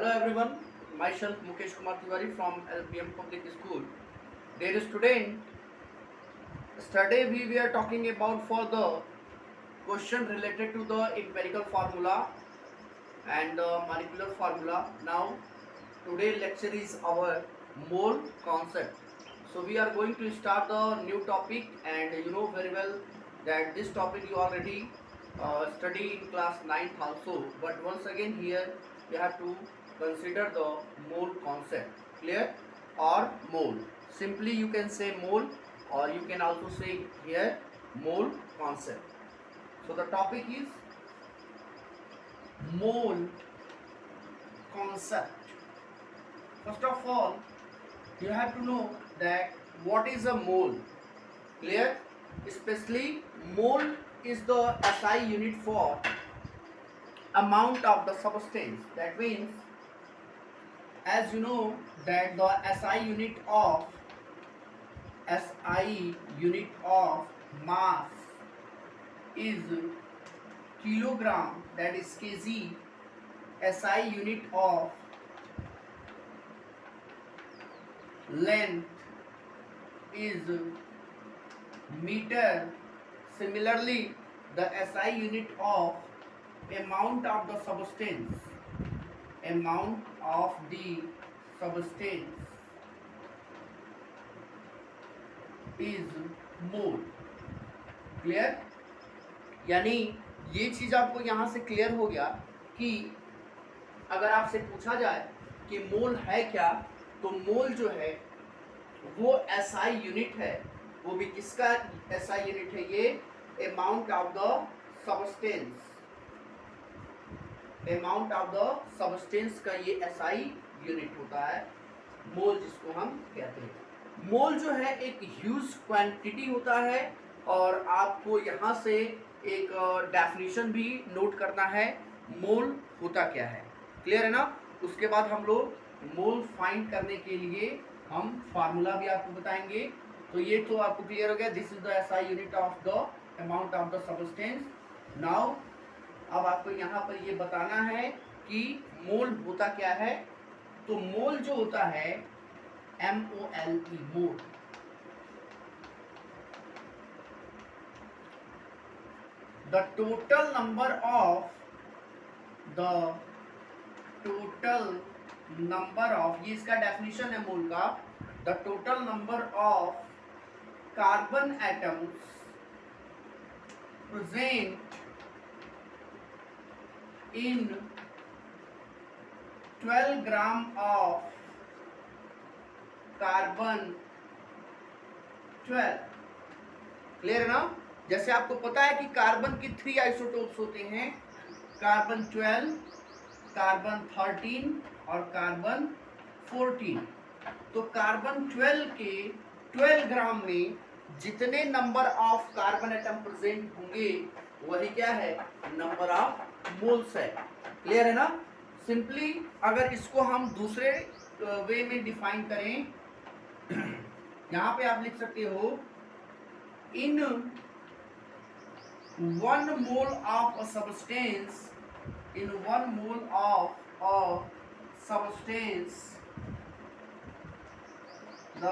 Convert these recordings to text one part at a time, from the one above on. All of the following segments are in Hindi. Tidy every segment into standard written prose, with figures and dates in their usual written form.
Hello everyone, myself Mukesh Kumar Tiwari from LPM Public School. Dear student, today we are talking about for the question related to the empirical formula and molecular formula. Now, today lecture is our mole concept. So we are going to start the new topic, and you know very well that this topic you already study in class 9th also. But once again here you have to consider the mole concept. Clear? Or mole. Simply you can say mole, or you can also say here mole concept. So the topic is mole concept. First of all, you have to know that what is a mole. Clear? Especially mole is the SI unit for amount of the substance. That means, as you know that the SI unit of mass is kilogram, that is kg. SI unit of length is meter. Similarly, the SI unit of amount of the substance is mole. Clear? यानी ये चीज आपको यहां से क्लियर हो गया कि अगर आपसे पूछा जाए कि मोल है क्या, तो मोल जो है वो एसआई यूनिट है. वो भी किसका एसआई यूनिट है? ये अमाउंट ऑफ द सबस्टेंस का ये एसआई यूनिट होता है, मोल जिसको हम कहते हैं. मोल जो है एक ह्यूज क्वांटिटी होता है, और आपको यहाँ से एक डेफिनेशन भी नोट करना है, मोल होता क्या है. क्लियर है ना? उसके बाद हम लोग मोल फाइंड करने के लिए हम फार्मूला भी आपको बताएंगे. तो ये तो आपको क्लियर हो गया. This is the SI unit of the amount of the substance. Now अब आपको यहाँ पर ये बताना है कि मोल होता क्या है. तो मोल जो होता है MOLE, mole. The total number of ये इसका डेफिनेशन है मोल का. The total number of carbon atoms present in 12 gram of carbon 12. Clear है ना? जैसे आपको पता है कि कार्बन की 3 आइसोटोप्स होते हैं, कार्बन 12, कार्बन 13 और कार्बन 14. तो कार्बन 12 के 12 ग्राम में जितने number of carbon atom present होंगे वही क्या है? नंबर ऑफ मोल्स है. क्लियर है ना? सिंपली अगर इसको हम दूसरे वे में डिफाइन करें, यहां पे आप लिख सकते हो इन 1 mole of a substance, in 1 mole of a substance the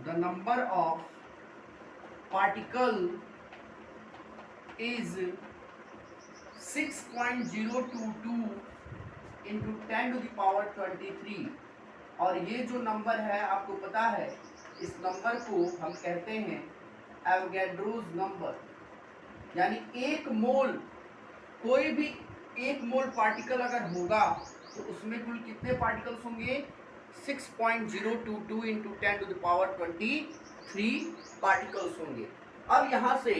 number of particle is 6.022 into 10 to the power 23. और ये जो नंबर है आपको पता है, इस नंबर को हम कहते हैं एवोगैड्रोस नंबर. यानी एक मोल, कोई भी एक मोल पार्टिकल अगर होगा तो उसमें कुल कितने पार्टिकल्स होंगे? 6.022 into 10 to the power 23 particles होंगे. अब यहाँ से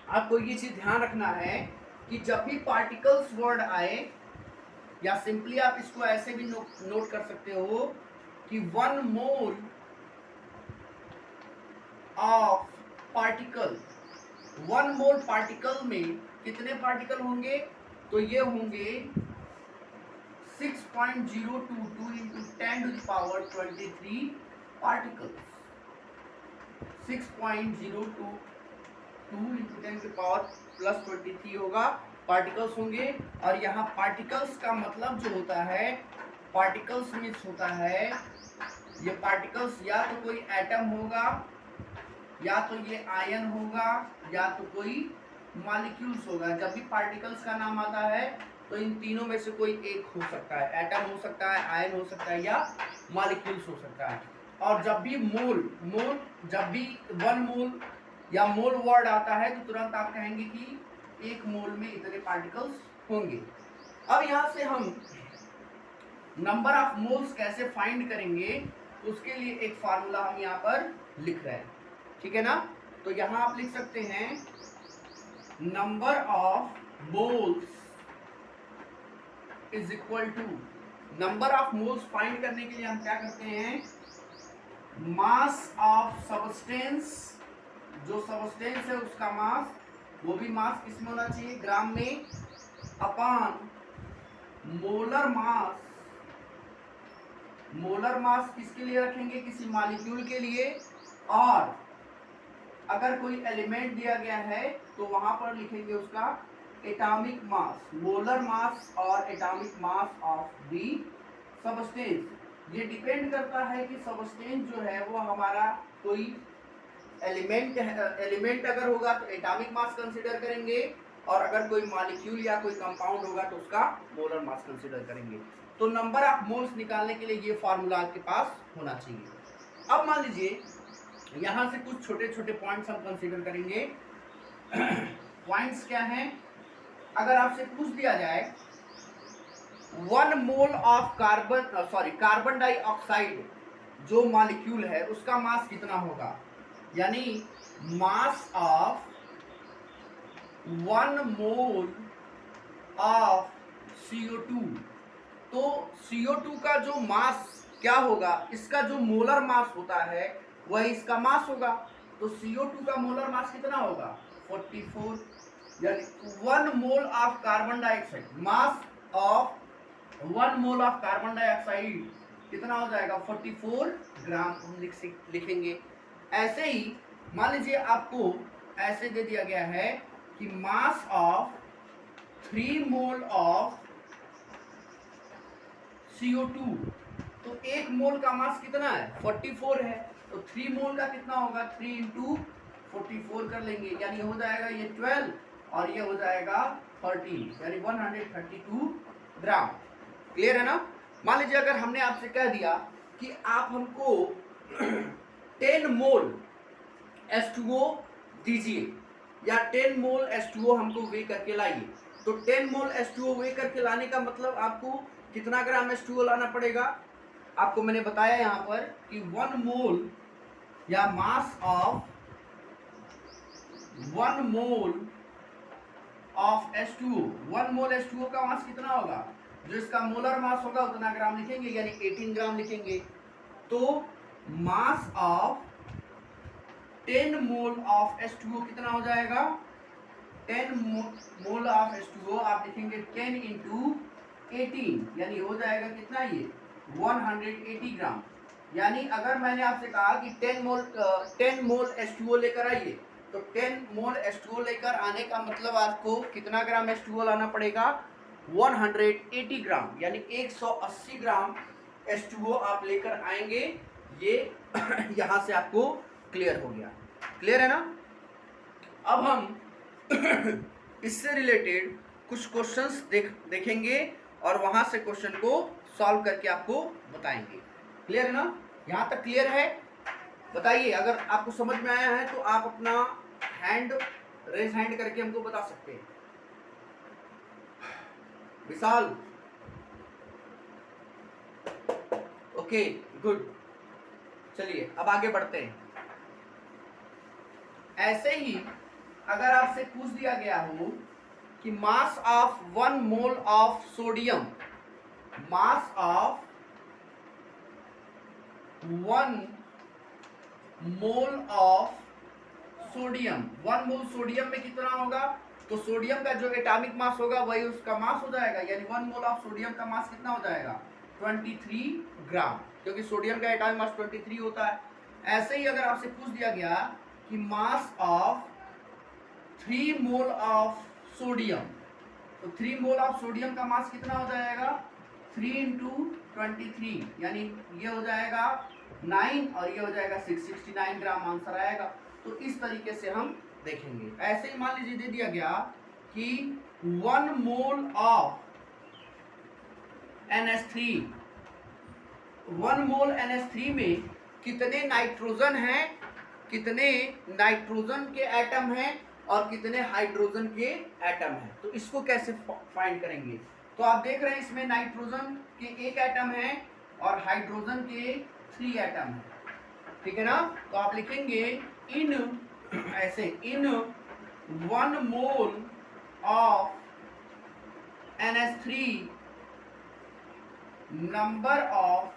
आपको ये चीज ध्यान रखना है कि जब भी पार्टिकल्स वर्ड आए, या सिंपली आप इसको ऐसे भी नोट कर सकते हो कि 1 mole of particle, 1 mole particle में कितने पार्टिकल होंगे? तो ये होंगे 6.022 into 10 to the power 23 particles. 6.022 into 10 to the power plus 23 होगा. पार्टिकल्स होंगे। और यहाँ पार्टिकल्स का मतलब जो होता है, पार्टिकल्स मीन्स होता है, ये पार्टिकल्स या तो कोई एटम होगा, या तो ये आयन होगा, या तो कोई मॉलिक्यूल्स होगा। जब भी पार्टिकल्स का नाम आता है तो इन तीनों में से कोई एक हो सकता है, एटम हो सकता है, आयन हो सकता है, या मॉलिक्यूल्स हो सकता है। और जब भी जब भी वन मोल या मोल वर्ड आता है तो तुरंत आप कहेंगे कि एक मोल में इतने पार्टिकल्स होंगे। अब यहाँ से हम नंबर ऑफ मोल्स कैसे फाइंड करेंगे, उसके लिए एक फार्मूला हम यहाँ पर लिख रहे हैं, ठीक है ना। तो यहाँ आप लिख सकते हैं number of moles is equal to, number of moles find करने के लिए हम क्या करते हैं, मास ऑफ सबस्टेंस, जो सबस्टेंस है उसका मास, वो भी मास किसमें होना चाहिए, ग्राम में, upon molar mass. Molar mass किसके लिए रखेंगे, किसी मॉलिक्यूल के लिए। और अगर कोई एलिमेंट दिया गया है तो वहां पर लिखेंगे उसका एटॉमिक मास, मोलर मास और atomic mass of the substance. ये डिपेंड करता है कि सबस्टेंस जो है वो हमारा कोई एलिमेंट अगर होगा तो एटॉमिक मास कंसीडर करेंगे, और अगर कोई मॉलिक्यूल या कोई कंपाउंड होगा तो उसका मोलर मास कंसीडर करेंगे। तो नंबर ऑफ मोल्स निकालने के लिए ये फार्मूला आपके पास होना चाहिए। अब मान लीजिए यहाँ से कुछ छोटे छोटे पॉइंट्स हम कंसीडर करेंगे। पॉइंट्स क्या हैं, अगर आपसे पूछ दिया जाए 1 मोल ऑफ कार्बन डाइऑक्साइड जो मॉलिक्यूल है उसका मास कितना होगा, यानी mass of 1 mole of CO2, तो CO2 का जो मास क्या होगा, इसका जो मोलर मास होता है वह इसका मास होगा। तो CO2 का मोलर मास कितना होगा, 44, यानी 1 mole of carbon dioxide, mass of 1 mole of carbon dioxide कितना हो जाएगा, 44 ग्राम हम लिखेंगे। ऐसे ही मान लीजिए आपको ऐसे दे दिया गया है कि mass of 3 mole of CO2, तो 1 मोल का मास कितना है, 44 है, तो 3 मोल का कितना होगा, 3 इंटू 44 कर लेंगे, यानी हो जाएगा ये 12 और ये हो जाएगा 13, यानी 132 ग्राम। क्लियर है ना। मान लीजिए अगर हमने आपसे कह दिया कि आप हमको 10 मोल H2O दीजिए, या 10 मोल H2O हमको वे करके लाइए, तो 10 मोल H2O वे करके लाने का मतलब आपको कितना ग्राम H2O लाना पड़ेगा। आपको मैंने बताया यहाँ पर कि 1 मोल या mass of 1 mole of H2O, 1 mole H2O का मास कितना होगा, जो इसका मोलर मास होगा उतना ग्राम लिखेंगे, यानी 18 ग्राम लिखेंगे। तो mass of 10 mole of H2O कितना हो जाएगा, 10 मोल ऑफ H2O आप लिखेंगे 10 इंटू 18, यानी हो जाएगा कितना, ये 180 ग्राम। यानी अगर मैंने आपसे कहा कि 10 मोल H2O लेकर आइए, तो 10 मोल H2O लेकर आने का मतलब आपको कितना ग्राम H2O लाना पड़ेगा, 180 ग्राम, यानी 180 ग्राम H2O आप लेकर आएंगे। ये यहाँ से आपको क्लियर हो गया। क्लियर है ना। अब हम इससे रिलेटेड कुछ क्वेश्चंस देखेंगे और वहां से क्वेश्चन को सॉल्व करके आपको बताएंगे। क्लियर है ना, यहाँ तक क्लियर है। बताइए अगर आपको समझ में आया है तो आप अपना रेज हैंड करके हमको बता सकते हैं। विशाल, ओके गुड। चलिए अब आगे बढ़ते हैं। ऐसे ही अगर आपसे पूछ दिया गया हो कि mass of 1 mole of sodium, mass of 1 mole of sodium, 1 mole sodium में कितना होगा, तो सोडियम का जो एटॉमिक मास होगा वही उसका मास हो जाएगा, यानी 1 मोल ऑफ सोडियम का मास कितना हो जाएगा, 23 ग्राम, क्योंकि सोडियम का एटॉमिक मास 23 होता है। ऐसे ही अगर आपसे पूछ दिया गया कि mass of 3 mole of sodium, तो 3 मोल ऑफ सोडियम का मास कितना हो जाएगा, 3 इंटू 23, यानी ये हो जाएगा 9 और ये हो जाएगा 669 ग्राम आंसर आएगा। तो इस तरीके से हम देखेंगे। ऐसे ही मान लीजिए दे दिया गया कि 1 mole of NH3, 1 mole NH3 में कितने नाइट्रोजन हैं, कितने नाइट्रोजन के एटम हैं और कितने हाइड्रोजन के एटम हैं। तो इसको कैसे फाइंड करेंगे। तो आप देख रहे हैं इसमें नाइट्रोजन के 1 एटम है और हाइड्रोजन के 3 एटम है, ठीक है ना। तो आप लिखेंगे इन, ऐसे इन 1 mole of NH3 number of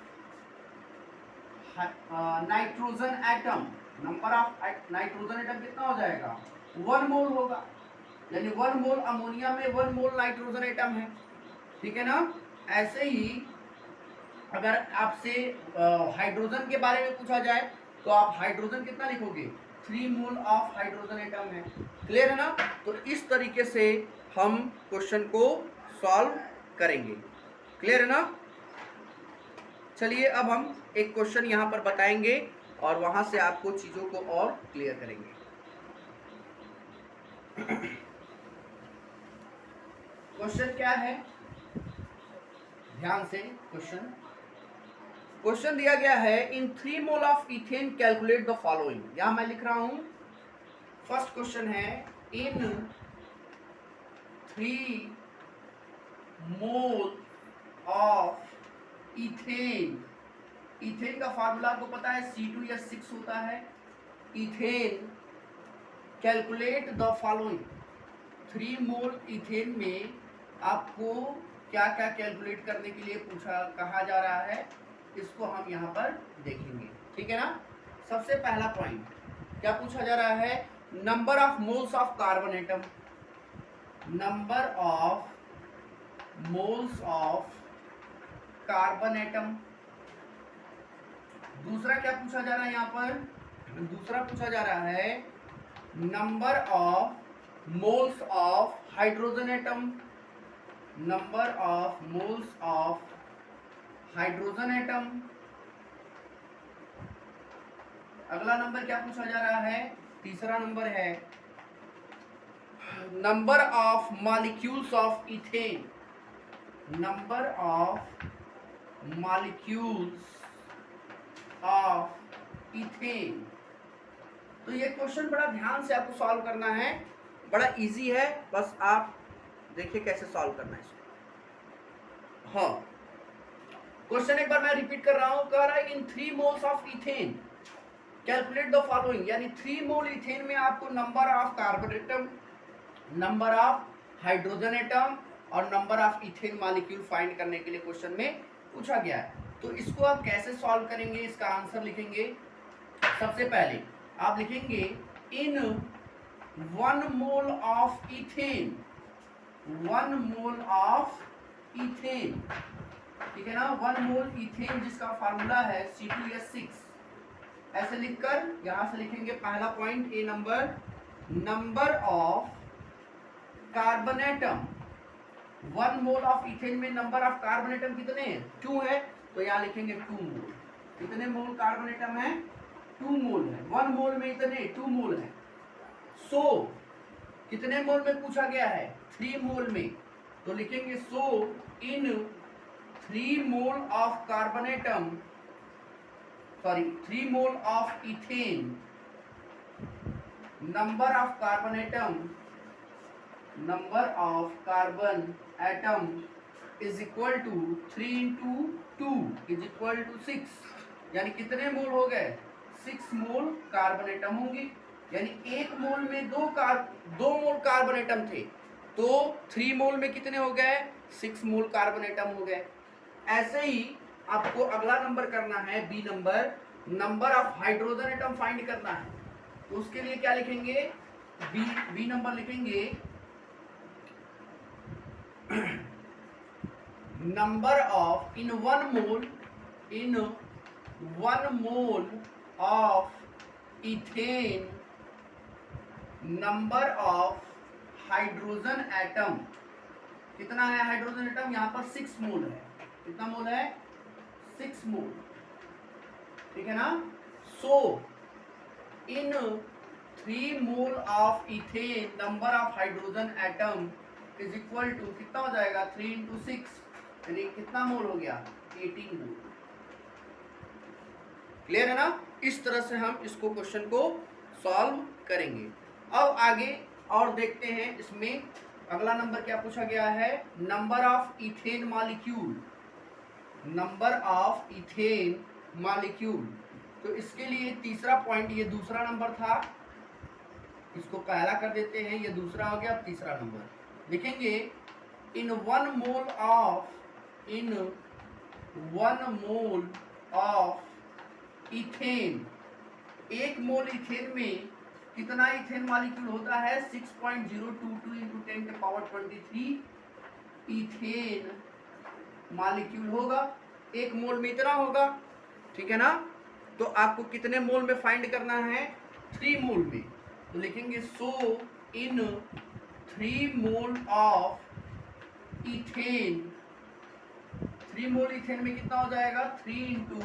nitrogen atom, number of nitrogen atom कितना हो जाएगा, 1 मोल होगा, यानी 1 मोल अमोनिया में 1 मोल नाइट्रोजन एटम है, ठीक है ना। ऐसे ही अगर आपसे हाइड्रोजन के बारे में पूछा जाए तो आप हाइड्रोजन कितना लिखोगे, 3 मोल ऑफ हाइड्रोजन एटम है। क्लियर है ना। तो इस तरीके से हम क्वेश्चन को सॉल्व करेंगे। क्लियर है ना। चलिए अब हम एक क्वेश्चन यहाँ पर बताएंगे और वहां से आपको चीजों को और क्लियर करेंगे। क्वेश्चन क्या है, ध्यान से क्वेश्चन दिया गया है, in 3 mole of ethane calculate the following. यहां मैं लिख रहा हूं, फर्स्ट क्वेश्चन है in 3 mole of ethane. Ethane का फार्मूला आपको पता है C2H6 होता है। Ethane calculate the following. 3 mole ethane में आपको क्या क्या कैलकुलेट करने के लिए कहा जा रहा है, इसको हम यहाँ पर देखेंगे, ठीक है ना। सबसे पहला पॉइंट क्या पूछा जा रहा है, number of moles of carbon atom, number of moles of carbon atom. दूसरा क्या पूछा जा रहा है, यहाँ पर दूसरा पूछा जा रहा है number of moles of hydrogen atom, number of moles of hydrogen atom. अगला नंबर क्या पूछा जा रहा है, तीसरा नंबर है number of molecules of ethane, number of molecules of ethane. तो ये क्वेश्चन बड़ा ध्यान से आपको सॉल्व करना है, बड़ा इजी है, बस आप देखिए कैसे सॉल्व करना है इसको। हाँ, क्वेश्चन एक बार मैं रिपीट कर रहा हूं, कह रहा है in 3 moles of ethane calculate the following, यानी 3 मोल इथेन में आपको number of carbon atom, number of hydrogen atom और number of ethane molecule find करने के लिए क्वेश्चन में पूछा गया है। तो इसको आप कैसे सॉल्व करेंगे, इसका आंसर लिखेंगे। सबसे पहले आप लिखेंगे इन 1 mole of ethane, 1 mole of ethane, ठीक है ना। 1 मोल इथेन जिसका फार्मूला है C2H6, ऐसे लिखकर यहां से लिखेंगे पहला point A number, number of carbon atom. 1 mole of ethane में नंबर ऑफ कार्बन एटम कितने हैं, 2 है, तो यहां लिखेंगे 2 मोल। कितने मोल कार्बन एटम है, 2 मोल है। 1 मोल में इतने 2 मोल है। सो कितने मोल में पूछा गया है, 3 मोल में, तो लिखेंगे so in 3 mole of carbon atom, sorry 3 mole of ethane, number of carbon atom, number of carbon atom is equal to 3 into 2 is equal to 6, यानी कितने मोल हो गए, 6 मोल कार्बन एटम होंगे। यानी 1 मोल में 2 मोल कार्बन एटम थे, तो 3 मोल में कितने हो गए, 6 मोल कार्बन एटम हो गए। ऐसे ही आपको अगला नंबर करना है B number, number of hydrogen atom find करना है। तो उसके लिए क्या लिखेंगे, बी नंबर लिखेंगे number of in 1 mole of ethane, number of hydrogen atom, कितना है हाइड्रोजन एटम, यहाँ पर 6 मोल है। कितना मोल है, 6 मोल, ठीक है ना। So in 3 mole of ethane number of hydrogen atom is equal to कितना हो जाएगा, 3 इंटू 6 यानी कितना मोल हो गया, 18 मोल। क्लियर है ना। इस तरह से हम इसको क्वेश्चन को सॉल्व करेंगे। अब आगे और देखते हैं, इसमें अगला नंबर क्या पूछा गया है, number of ethane molecule, number of ethane molecule. तो इसके लिए तीसरा पॉइंट, ये दूसरा नंबर था, इसको पहला कर देते हैं, ये दूसरा हो गया। तीसरा नंबर लिखेंगे, इन 1 mole of ethane, 1 mole ethane में कितना इथेन मॉलिक्यूल होता है, 6.022 इंटू 10 के पावर 23 इथेन मॉलिक्यूल होगा। 1 मोल में इतना होगा, ठीक है ना। तो आपको कितने मोल में फाइंड करना है, 3 मोल में। तो लिखेंगे so in 3 mole of ethane, 3 mole ethane में कितना हो जाएगा, 3 इंटू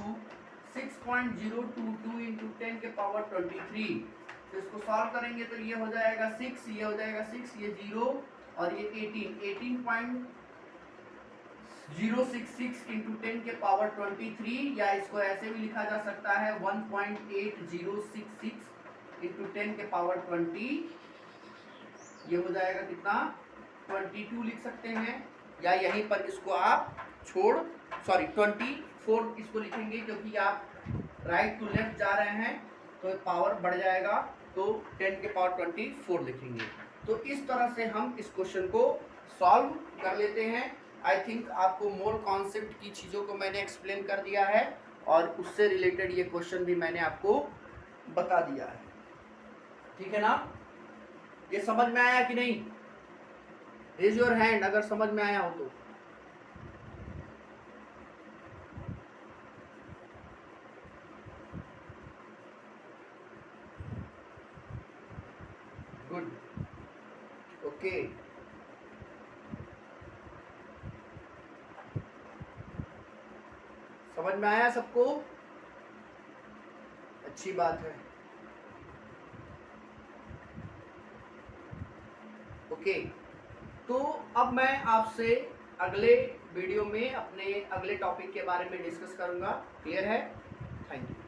6.022 इंटू 10 के पावर 23। तो इसको सॉल्व करेंगे तो ये हो जाएगा 6, ये हो जाएगा 6, ये 0 और ये 18.066 इंटू 10 के पावर 23, या इसको ऐसे भी लिखा जा सकता है 1.8066 इंटू 10 के पावर 20, ये हो जाएगा कितना, 22 लिख सकते हैं, या यहीं पर इसको आप 24 इसको लिखेंगे, क्योंकि आप राइट टू लेफ्ट जा रहे हैं तो पावर बढ़ जाएगा, तो 10 के पावर 24 लिखेंगे। तो इस तरह से हम इस क्वेश्चन को सॉल्व कर लेते हैं। आई थिंक आपको मोल कॉन्सेप्ट की चीज़ों को मैंने एक्सप्लेन कर दिया है, और उससे रिलेटेड ये क्वेश्चन भी मैंने आपको बता दिया है, ठीक है ना। ये समझ में आया कि नहीं, रेज योर हैंड अगर समझ में आया हो तो। Good, okay. समझ में आया सबको, अच्छी बात है, ओके। तो अब मैं आपसे अगले वीडियो में अपने अगले टॉपिक के बारे में डिस्कस करूंगा। क्लियर है, थैंक यू।